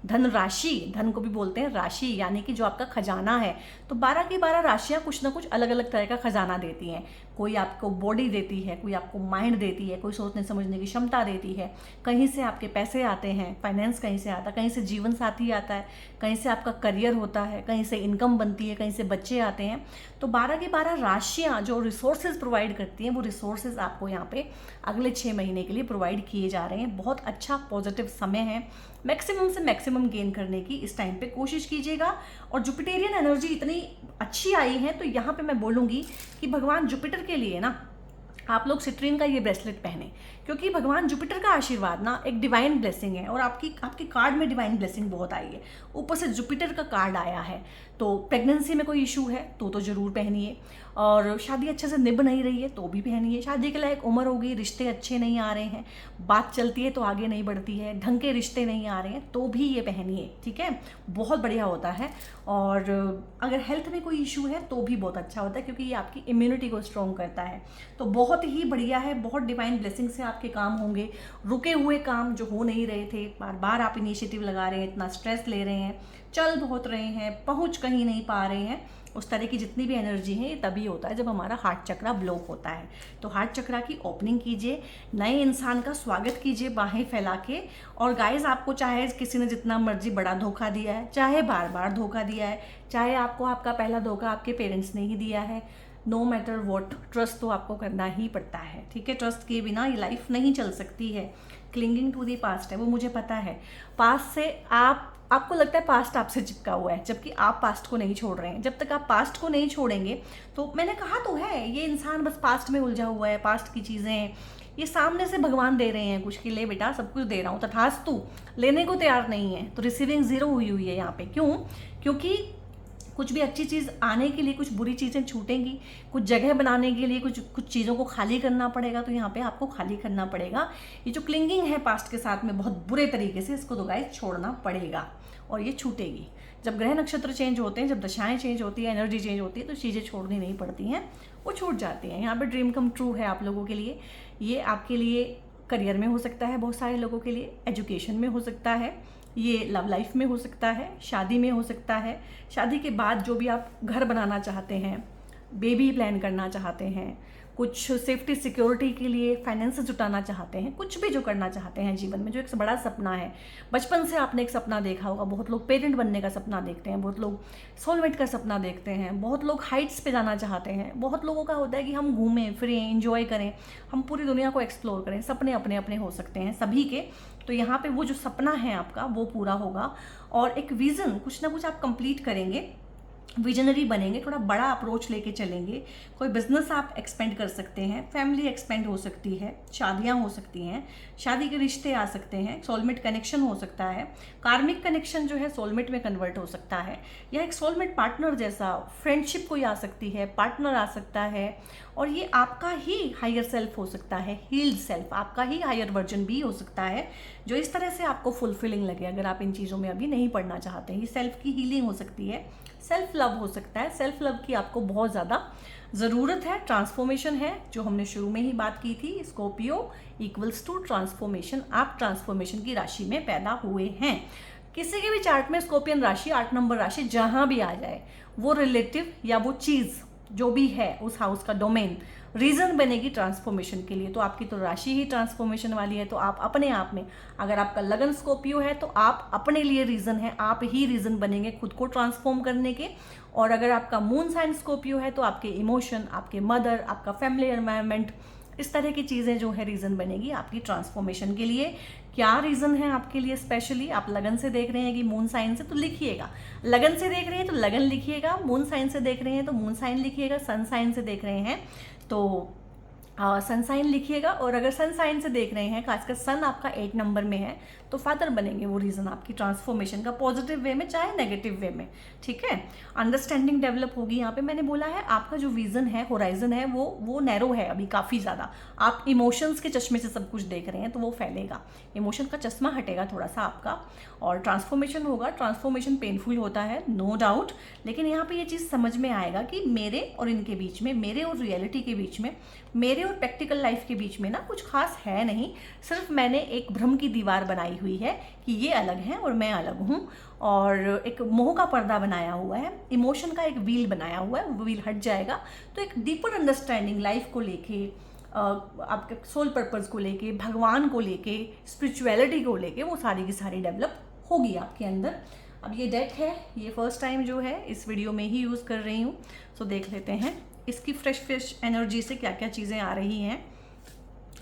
धन राशि, धन को भी बोलते हैं राशि, यानी कि जो आपका खजाना है। तो 12 की 12 राशियाँ कुछ ना कुछ अलग अलग तरह का खजाना देती हैं। कोई आपको बॉडी देती है, कोई आपको माइंड देती है, कोई सोचने समझने की क्षमता देती है, कहीं से आपके पैसे आते हैं, फाइनेंस कहीं से आता है, कहीं से जीवन साथी आता है, कहीं से आपका करियर होता है, कहीं से इनकम बनती है, कहीं से बच्चे आते हैं। तो 12 की 12 राशियाँ जो रिसोर्सेज प्रोवाइड करती हैं, वो रिसोर्सेज आपको यहाँ पे अगले 6 महीने के लिए प्रोवाइड किए जा रहे हैं। बहुत अच्छा पॉजिटिव समय है, मैक्सिमम से मैक्सिमम गेन करने की इस टाइम पे कोशिश कीजिएगा। और जुपिटेरियन एनर्जी इतनी अच्छी आई है, तो यहाँ पे मैं बोलूँगी कि भगवान जुपिटर के लिए ना आप लोग सिट्रीन का ये ब्रेसलेट पहने, क्योंकि भगवान जुपिटर का आशीर्वाद ना एक डिवाइन ब्लेसिंग है। और आपके कार्ड में डिवाइन ब्लेसिंग बहुत आई है, ऊपर से जुपिटर का कार्ड आया है। तो प्रेगनेंसी में कोई इशू है तो ज़रूर पहनिए, और शादी अच्छे से निभ नहीं रही है तो भी पहनिए। शादी के लायक उम्र होगी, रिश्ते अच्छे नहीं आ रहे हैं, बात चलती है तो आगे नहीं बढ़ती है, ढंग के रिश्ते नहीं आ रहे हैं, तो भी ये पहनिए, ठीक है, बहुत बढ़िया होता है। और अगर हेल्थ में कोई इशू है तो भी बहुत अच्छा होता है, क्योंकि ये आपकी इम्यूनिटी को स्ट्रॉन्ग करता है। तो बहुत ही बढ़िया है, बहुत डिवाइन ब्लेसिंग से आपके काम होंगे। रुके हुए काम जो हो नहीं रहे थे, बार बार आप इनिशिएटिव लगा रहे हैं, इतना स्ट्रेस ले रहे हैं, चल बहुत रहे हैं, पहुंच कहीं नहीं पा रहे हैं, उस तरह की जितनी भी एनर्जी है ये तभी होता है जब हमारा हार्ट चक्रा ब्लॉक होता है। तो हार्ट चक्रा की ओपनिंग कीजिए, नए इंसान का स्वागत कीजिए बाहें फैला के। और गाइस, आपको चाहे किसी ने जितना मर्जी बड़ा धोखा दिया है, चाहे बार बार धोखा दिया है, चाहे आपको आपका पहला धोखा आपके पेरेंट्स ने ही दिया है, नो मैटर वॉट, ट्रस्ट तो आपको करना ही पड़ता है, ठीक है। ट्रस्ट के बिना ये लाइफ नहीं चल सकती है। क्लिंगिंग टू दी पास्ट है, वो मुझे पता है। पास्ट से आपको लगता है पास्ट आपसे चिपका हुआ है, जबकि आप पास्ट को नहीं छोड़ रहे हैं। जब तक आप पास्ट को नहीं छोड़ेंगे, तो मैंने कहा तो है, ये इंसान बस पास्ट में उलझा हुआ है, पास्ट की चीज़ें ये सामने से भगवान दे रहे हैं कुछ कि ले बेटा सब कुछ दे रहा हूँ, तथास्तु, लेने को तैयार नहीं है। तो रिसीविंग ज़ीरो हुई हुई है यहाँ पे। क्यों? क्योंकि कुछ भी अच्छी चीज़ आने के लिए कुछ बुरी चीज़ें छूटेंगी, कुछ जगह बनाने के लिए कुछ चीज़ों को खाली करना पड़ेगा, तो यहाँ पे आपको खाली करना पड़ेगा। ये जो क्लिंगिंग है पास्ट के साथ में बहुत बुरे तरीके से, इसको तो गाइस छोड़ना पड़ेगा और ये छूटेगी। जब ग्रह नक्षत्र चेंज होते हैं, जब दशाएं चेंज होती है, एनर्जी चेंज होती है, तो चीज़ें छोड़नी नहीं पड़ती हैं, वो छूट जाती हैं। यहाँ पर ड्रीम कम ट्रू है आप लोगों के लिए। ये आपके लिए करियर में हो सकता है, बहुत सारे लोगों के लिए एजुकेशन में हो सकता है, ये लव लाइफ में हो सकता है, शादी में हो सकता है, शादी के बाद जो भी आप घर बनाना चाहते हैं, बेबी प्लान करना चाहते हैं, कुछ सेफ्टी सिक्योरिटी के लिए फाइनेंस जुटाना चाहते हैं, कुछ भी जो करना चाहते हैं जीवन में, जो एक बड़ा सपना है। बचपन से आपने एक सपना देखा होगा, बहुत लोग पेरेंट बनने का सपना देखते हैं, बहुत लोग सोलमेट का सपना देखते हैं, बहुत लोग हाइट्स पे जाना चाहते हैं, बहुत लोगों का होता है कि हम घूमें फिरें, एंजॉय करें, हम पूरी दुनिया को एक्सप्लोर करें। सपने अपने अपने हो सकते हैं सभी के। तो यहाँ पे वो जो सपना है आपका वो पूरा होगा, और एक विज़न कुछ ना कुछ आप कंप्लीट करेंगे। विजनरी बनेंगे, थोड़ा बड़ा अप्रोच लेके चलेंगे। कोई बिजनेस आप एक्सपेंड कर सकते हैं, फैमिली एक्सपेंड हो सकती है, शादियां हो सकती हैं, शादी के रिश्ते आ सकते हैं, सोलमेट कनेक्शन हो सकता है, कार्मिक कनेक्शन जो है सोलमेट में कन्वर्ट हो सकता है, या एक सोलमेट पार्टनर जैसा फ्रेंडशिप कोई आ सकती है, पार्टनर आ सकता है, और ये आपका ही हायर सेल्फ हो सकता है, हील्ड सेल्फ, आपका ही हायर वर्जन भी हो सकता है, जो इस तरह से आपको फुलफिलिंग लगे। अगर आप इन चीज़ों में अभी नहीं पढ़ना चाहते हैं, ये सेल्फ की हीलिंग हो सकती है, सेल्फ लव हो सकता है। सेल्फ लव की आपको बहुत ज़्यादा ज़रूरत है। ट्रांसफॉर्मेशन है, जो हमने शुरू में ही बात की थी, स्कॉर्पियो इक्वल्स टू ट्रांसफॉर्मेशन। आप ट्रांसफॉर्मेशन की राशि में पैदा हुए हैं। किसी के भी चार्ट में स्कॉर्पियन राशि, 8 नंबर राशि जहां भी आ जाए, वो रिलेटिव या वो चीज़ जो भी है उस हाउस का डोमेन रीजन बनेगी ट्रांसफॉर्मेशन के लिए। तो आपकी तो राशि ही ट्रांसफॉर्मेशन वाली है, तो आप अपने आप में, अगर आपका लगन स्कॉर्पियो है तो आप अपने लिए रीजन है, आप ही रीजन बनेंगे खुद को ट्रांसफॉर्म करने के। और अगर आपका मून साइन स्कॉर्पियो है तो आपके इमोशन, आपके मदर, आपका फैमिली एनवायरनमेंट, इस तरह की चीज़ें जो है रीज़न बनेगी आपकी ट्रांसफॉर्मेशन के लिए। क्या रीज़न है आपके लिए स्पेशली? आप लगन से देख रहे हैं कि मून साइन से, तो लिखिएगा। लगन से देख रहे हैं तो लगन लिखिएगा, मून साइन से देख रहे हैं तो मून साइन लिखिएगा, सन साइन से देख रहे हैं तो सन साइन लिखिएगा। और अगर सन साइन से देख रहे हैं, खासकर सन आपका 8 नंबर में है, तो फादर बनेंगे वो रीज़न आपकी ट्रांसफॉर्मेशन का, पॉजिटिव वे में चाहे नेगेटिव वे में। ठीक है, अंडरस्टैंडिंग डेवलप होगी। यहाँ पे मैंने बोला है आपका जो विजन है, होराइजन है, वो नैरो है अभी काफ़ी ज़्यादा। आप इमोशंस के चश्मे से सब कुछ देख रहे हैं, तो वो फैलेगा, इमोशन का चश्मा हटेगा थोड़ा सा आपका, और ट्रांसफॉर्मेशन होगा। ट्रांसफॉर्मेशन पेनफुल होता है, नो डाउट, लेकिन यहाँ पे ये चीज़ समझ में आएगा कि मेरे और इनके बीच में, मेरे और रियलिटी के बीच में, मेरे और प्रैक्टिकल लाइफ के बीच में ना कुछ खास है नहीं। सिर्फ मैंने एक भ्रम की दीवार बनाई हुई है कि ये अलग है और मैं अलग हूँ, और एक मोह का पर्दा बनाया हुआ है, इमोशन का एक व्हील बनाया हुआ है, वो व्हील हट जाएगा तो एक डीपर अंडरस्टैंडिंग लाइफ को लेके, आपके सोल पर्पस को लेके, भगवान को लेके, स्पिरिचुअलिटी को लेके, वो सारी की सारी डेवलप होगी आपके अंदर। अब ये डेक है, ये फर्स्ट टाइम जो है इस वीडियो में ही यूज़ कर रही हूँ, सो देख लेते हैं इसकी फ्रेश एनर्जी से क्या क्या चीज़ें आ रही हैं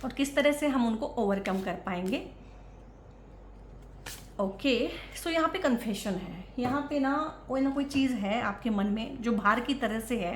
और किस तरह से हम उनको ओवरकम कर पाएंगे। ओके, सो यहाँ पे कन्फेशन है, यहाँ पे ना कोई चीज़ है आपके मन में जो बाहर की तरह से है।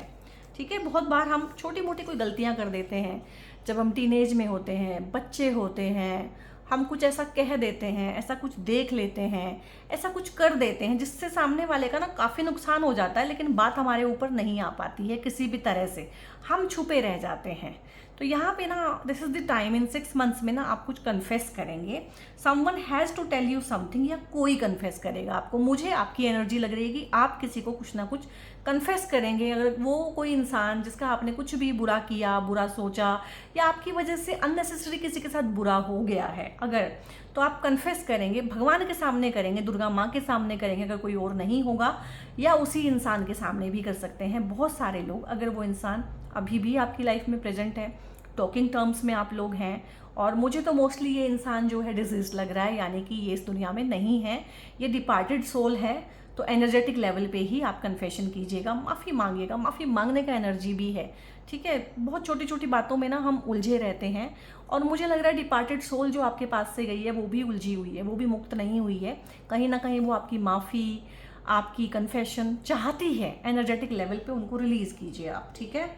ठीक है, बहुत बार हम छोटी मोटी कोई गलतियाँ कर देते हैं जब हम टीनेज में होते हैं, बच्चे होते हैं, हम कुछ ऐसा कह देते हैं, ऐसा कुछ देख लेते हैं, ऐसा कुछ कर देते हैं जिससे सामने वाले का ना काफ़ी नुकसान हो जाता है, लेकिन बात हमारे ऊपर नहीं आ पाती है किसी भी तरह से, हम छुपे रह जाते हैं। तो यहाँ पे ना this is the time, in 6 months में ना आप कुछ कन्फेस करेंगे, someone has to tell you something, या कोई कन्फेस करेगा आपको। मुझे आपकी एनर्जी लग रही है कि आप किसी को कुछ ना कुछ कन्फेस करेंगे। अगर वो कोई इंसान जिसका आपने कुछ भी बुरा किया, बुरा सोचा, या आपकी वजह से अननेसेसरी किसी के साथ बुरा हो गया है अगर, तो आप कन्फेस करेंगे, भगवान के सामने करेंगे, दुर्गा माँ के सामने करेंगे अगर कोई और नहीं होगा, या उसी इंसान के सामने भी कर सकते हैं। बहुत सारे लोग, अगर वो इंसान अभी भी आपकी लाइफ में प्रेजेंट है, टॉकिंग टर्म्स में आप लोग हैं, और मुझे तो मोस्टली ये इंसान जो है डिजीज लग रहा है, यानी कि ये इस दुनिया में नहीं है, ये डिपार्टेड सोल है, तो एनर्जेटिक लेवल पे ही आप कन्फेशन कीजिएगा, माफ़ी मांगिएगा, माफ़ी मांगने का एनर्जी भी है। ठीक है, बहुत छोटी छोटी बातों में ना हम उलझे रहते हैं, और मुझे लग रहा है डिपार्टेड सोल जो आपके पास से गई है वो भी उलझी हुई है, वो भी मुक्त नहीं हुई है, कहीं ना कहीं वो आपकी माफ़ी, आपकी कन्फेशन चाहती है। एनर्जेटिक लेवल पे उनको रिलीज़ कीजिए आप। ठीक है,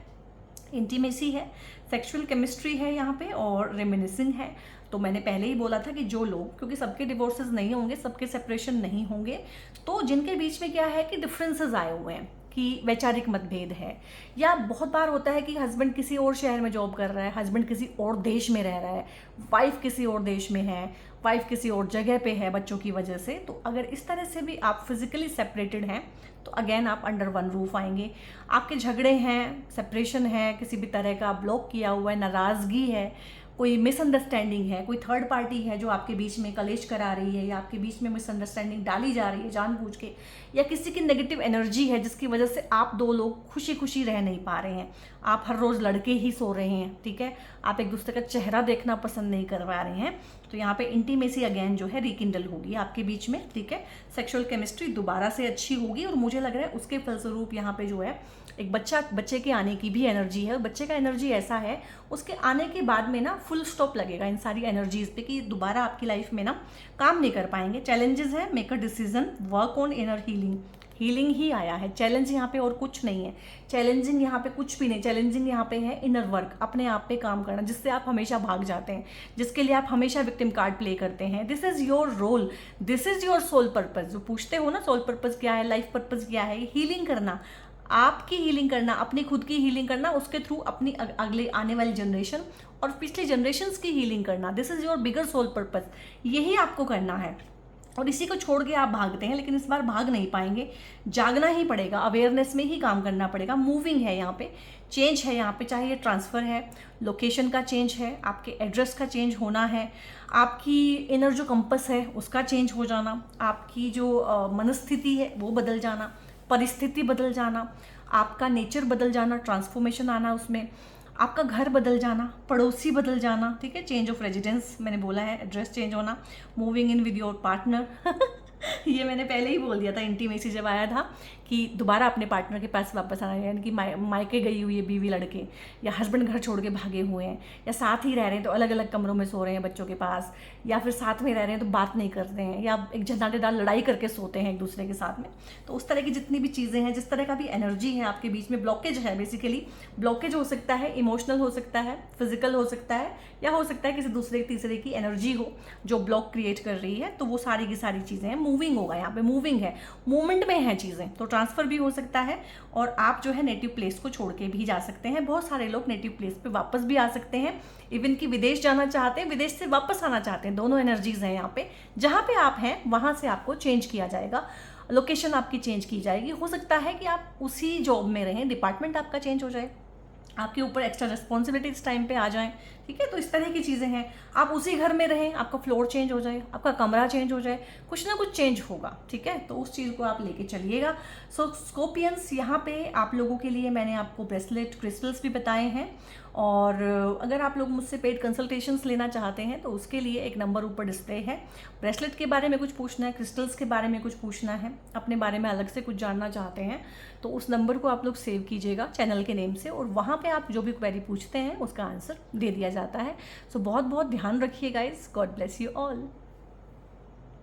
इंटीमेसी है, सेक्सुअल केमिस्ट्री है यहाँ पे, और रेमिनिसिंग है। तो मैंने पहले ही बोला था कि जो लोग, क्योंकि सबके डिवोर्सेस नहीं होंगे, सबके सेपरेशन नहीं होंगे, तो जिनके बीच में क्या है कि डिफरेंसेस आए हुए हैं, कि वैचारिक मतभेद है, या बहुत बार होता है कि हस्बैंड किसी और शहर में जॉब कर रहा है, हस्बैंड किसी और देश में रह रहा है, वाइफ किसी और देश में है, वाइफ किसी और जगह पे है बच्चों की वजह से। तो अगर इस तरह से भी आप फिजिकली सेपरेटेड हैं, तो अगेन आप अंडर वन रूफ आएंगे। आपके झगड़े हैं, सेपरेशन है, किसी भी तरह का ब्लॉक किया हुआ है, नाराज़गी है, कोई मिसअंडरस्टैंडिंग है, कोई थर्ड पार्टी है जो आपके बीच में कलेश करा रही है, या आपके बीच में मिसअंडरस्टैंडिंग डाली जा रही है जानबूझ के, या किसी की नेगेटिव एनर्जी है जिसकी वजह से आप दो लोग खुशी खुशी रह नहीं पा रहे हैं, आप हर रोज़ लड़के ही सो रहे हैं। ठीक है, आप एक दूसरे का चेहरा देखना पसंद नहीं कर पा रहे हैं, तो यहाँ पे इंटीमेसी अगेन जो है रिकिंडल होगी आपके बीच में। ठीक है, सेक्सुअल केमिस्ट्री दोबारा से अच्छी होगी, और मुझे लग रहा है उसके फलस्वरूप यहाँ पे जो है एक बच्चे के आने की भी एनर्जी है। बच्चे का एनर्जी ऐसा है, उसके आने के बाद में ना फुल स्टॉप लगेगा इन सारी एनर्जीज पे, कि दोबारा आपकी लाइफ में ना काम नहीं कर पाएंगे। चैलेंजेस है, make a decision, work on inner healing, healing ही आया है। चैलेंज यहाँ पे और कुछ नहीं है, चैलेंजिंग यहाँ पे कुछ भी नहीं। चैलेंजिंग यहाँ पे है इनर वर्क, अपने आप पे काम करना, जिससे आप हमेशा भाग जाते हैं, जिसके लिए आप हमेशा विक्टिम कार्ड प्ले करते हैं। This is your role, this is your soul purpose. जो पूछते हो ना सोल पर्पज क्या है, लाइफ पर्पज क्या है, हीलिंग करना, आपकी हीलिंग करना, अपनी खुद की हीलिंग करना, उसके थ्रू अपनी अगले आने वाली जनरेशन और पिछले जनरेशन्स की हीलिंग करना। This is your bigger soul purpose, यही आपको करना है। और इसी को छोड़ के आप भागते हैं, लेकिन इस बार भाग नहीं पाएंगे, जागना ही पड़ेगा, अवेयरनेस में ही काम करना पड़ेगा। मूविंग है यहाँ पे, चेंज है यहाँ पे, चाहे ये ट्रांसफ़र है, लोकेशन का चेंज है, आपके एड्रेस का चेंज होना है, आपकी इनर जो कंपस है उसका चेंज हो जाना, आपकी जो मनस्थिति है वो बदल जाना, परिस्थिति बदल जाना, आपका नेचर बदल जाना, ट्रांसफॉर्मेशन आना उसमें, आपका घर बदल जाना, पड़ोसी बदल जाना, ठीक है, चेंज ऑफ रेजिडेंस मैंने बोला है, एड्रेस चेंज होना, moving in with your partner ये मैंने पहले ही बोल दिया था, इंटीमेसी जब आया था कि दोबारा अपने पार्टनर के पास वापस आना है, यानी कि मायके गई हुई है बीवी लड़के, या हस्बैंड घर छोड़ के भागे हुए हैं, या साथ ही रह रहे हैं तो अलग अलग कमरों में सो रहे हैं बच्चों के पास, या फिर साथ में रह रहे हैं तो बात नहीं करते हैं, या एक झंझाटेदार लड़ाई करके सोते हैं एक दूसरे के साथ में। तो उस तरह की जितनी भी चीज़ें हैं, जिस तरह का भी एनर्जी है आपके बीच में, ब्लॉकेज है बेसिकली। ब्लॉकेज हो सकता है इमोशनल, हो सकता है फिजिकल, हो सकता है, या हो सकता है किसी दूसरे तीसरे की एनर्जी हो जो ब्लॉक क्रिएट कर रही है। तो वो सारी की सारी चीज़ें हैं। मूविंग होगा यहाँ पे, मूविंग है, मूवमेंट में है चीज़ें, तो ट्रांसफ़र भी हो सकता है, और आप जो है नेटिव प्लेस को छोड़ के भी जा सकते हैं। बहुत सारे लोग नेटिव प्लेस पे वापस भी आ सकते हैं, इवन कि विदेश जाना चाहते हैं, विदेश से वापस आना चाहते हैं। दोनों एनर्जीज हैं यहाँ पे। जहाँ पे आप हैं वहाँ से आपको चेंज किया जाएगा, लोकेशन आपकी चेंज की जाएगी। हो सकता है कि आप उसी जॉब में रहें, डिपार्टमेंट आपका चेंज हो जाए, आपके ऊपर एक्स्ट्रा रिस्पॉन्सिबिलिटी इस टाइम पे आ जाएं, ठीक है। तो इस तरह की चीज़ें हैं। आप उसी घर में रहें, आपका फ्लोर चेंज हो जाए, आपका कमरा चेंज हो जाए, कुछ ना कुछ चेंज होगा, ठीक है। तो उस चीज़ को आप लेके चलिएगा। सो स्कॉर्पियंस, यहाँ पे आप लोगों के लिए मैंने आपको ब्रेसलेट, क्रिस्टल्स भी बताए हैं, और अगर आप लोग मुझसे पेड कंसल्टेशंस लेना चाहते हैं तो उसके लिए एक नंबर ऊपर डिस्प्ले है। ब्रेसलेट के बारे में कुछ पूछना है, क्रिस्टल्स के बारे में कुछ पूछना है, अपने बारे में अलग से कुछ जानना चाहते हैं, तो उस नंबर को आप लोग सेव कीजिएगा चैनल के नेम से, और वहाँ पे आप जो भी क्वेरी पूछते हैं उसका आंसर दे दिया जाता है। सो बहुत बहुत ध्यान रखिए guys. God bless you all.